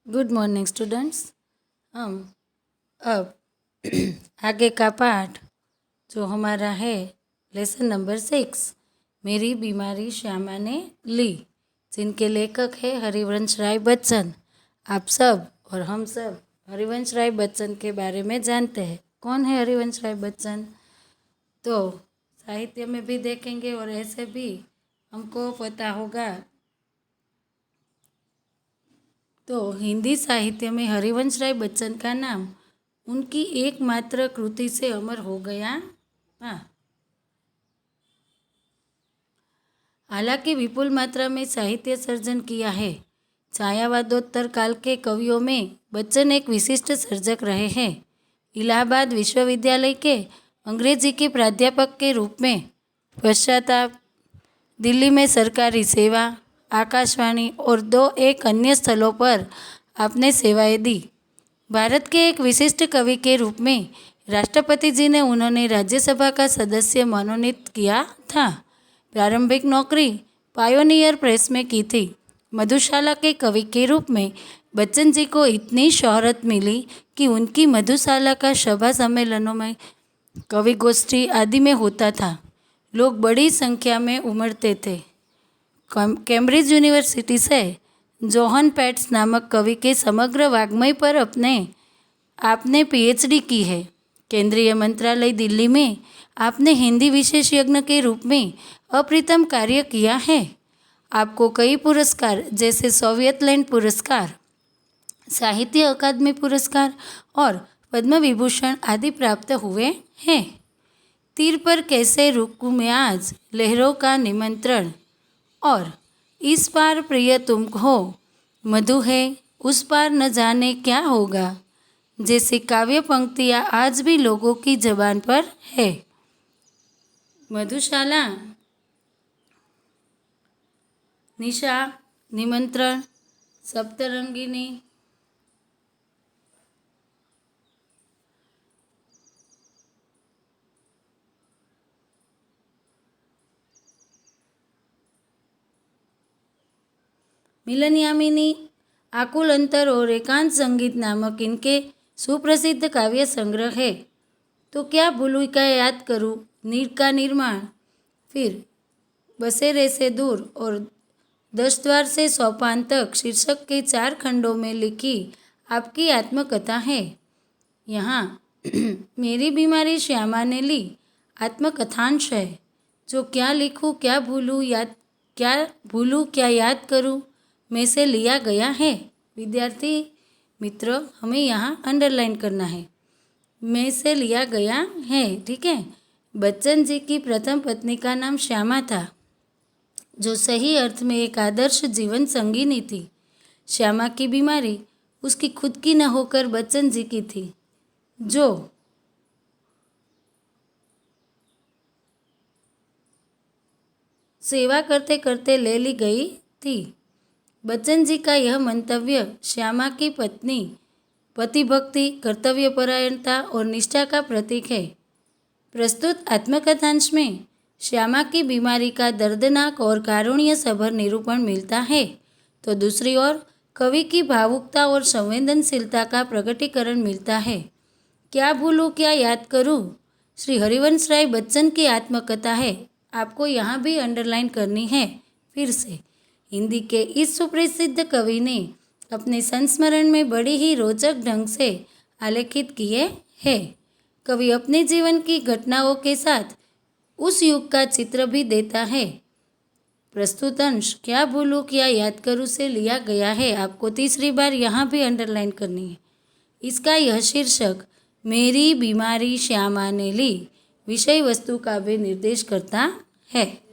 Good morning students. हम अब आगे का पाठ जो हमारा है लेसन नंबर 6 मेरी बीमारी श्यामा ने ली, जिनके लेखक है हरिवंश राय बच्चन। आप सब और हम सब हरिवंश राय बच्चन के बारे में जानते हैं। कौन है हरिवंश राय बच्चन? तो साहित्य में भी देखेंगे और ऐसे भी हमको पता होगा। तो हिंदी साहित्य में हरिवंश राय बच्चन का नाम उनकी एकमात्र कृति से अमर हो गया। हालांकि विपुल मात्रा में साहित्य सर्जन किया है। छायावादोत्तर काल के कवियों में बच्चन एक विशिष्ट सर्जक रहे हैं। इलाहाबाद विश्वविद्यालय के अंग्रेजी के प्राध्यापक के रूप में पश्चाताप, दिल्ली में सरकारी सेवा, आकाशवाणी और 2-1 अन्य स्थलों पर आपने सेवाएं दी। भारत के एक विशिष्ट कवि के रूप में राष्ट्रपति जी ने उन्होंने राज्यसभा का सदस्य मनोनीत किया था। प्रारंभिक नौकरी पायोनियर प्रेस में की थी। मधुशाला के कवि के रूप में बच्चन जी को इतनी शोहरत मिली कि उनकी मधुशाला का सभा सम्मेलनों में, कवि गोष्ठी आदि में होता था। लोग बड़ी संख्या में उमड़ते थे। कैम्ब्रिज यूनिवर्सिटी से जोहन पेट्स नामक कवि के समग्र वाग्मय पर आपने पीएचडी की है। केंद्रीय मंत्रालय दिल्ली में आपने हिंदी विशेषज्ञ के रूप में अप्रतिम कार्य किया है। आपको कई पुरस्कार जैसे सोवियत लैंड पुरस्कार, साहित्य अकादमी पुरस्कार और पद्म विभूषण आदि प्राप्त हुए हैं। तीर पर कैसे रुकूं मैं आज, लहरों का निमंत्रण और इस पार प्रिय तुम हो, मधु है उस पार न जाने क्या होगा, जैसी काव्य पंक्तियाँ आज भी लोगों की जबान पर है। मधुशाला, निशा, निमंत्रण, सप्तरंगिनी, मिलन यामिनी, आकुल अंतर और एकांत संगीत नामक इनके सुप्रसिद्ध काव्य संग्रह है। तो क्या भूलूं क्या याद करूं, नीर का निर्माण, फिर बसेरे से दूर और 10 द्वार से सोपान तक शीर्षक के 4 खंडों में लिखी आपकी आत्मकथा है। यहाँ मेरी बीमारी श्यामा ने ली आत्मकथांश है। जो क्या लिखूं क्या भूलूं क्या याद करूं में से लिया गया है। विद्यार्थी मित्र, हमें यहाँ अंडरलाइन करना है, में से लिया गया है, ठीक है। बच्चन जी की प्रथम पत्नी का नाम श्यामा था, जो सही अर्थ में एक आदर्श जीवन संगिनी थी। श्यामा की बीमारी उसकी खुद की न होकर बच्चन जी की थी, जो सेवा करते करते ले ली गई थी। बच्चन जी का यह मंतव्य श्यामा की पतिभक्ति, कर्तव्यपरायणता और निष्ठा का प्रतीक है। प्रस्तुत आत्मकथांश में श्यामा की बीमारी का दर्दनाक और कारुण्य सभर निरूपण मिलता है, तो दूसरी ओर कवि की भावुकता और संवेदनशीलता का प्रकटीकरण मिलता है। क्या भूलूं क्या याद करूं श्री हरिवंश राय बच्चन की आत्मकथा है। आपको यहाँ भी अंडरलाइन करनी है। फिर से हिंदी के इस सुप्रसिद्ध कवि ने अपने संस्मरण में बड़ी ही रोचक ढंग से आलेखित किए हैं। कवि अपने जीवन की घटनाओं के साथ उस युग का चित्र भी देता है। प्रस्तुत अंश क्या भूलूं क्या याद करूं से लिया गया है। आपको तीसरी बार यहाँ भी अंडरलाइन करनी है। इसका यह शीर्षक मेरी बीमारी श्यामा ने ली विषय वस्तु का भी निर्देश करता है।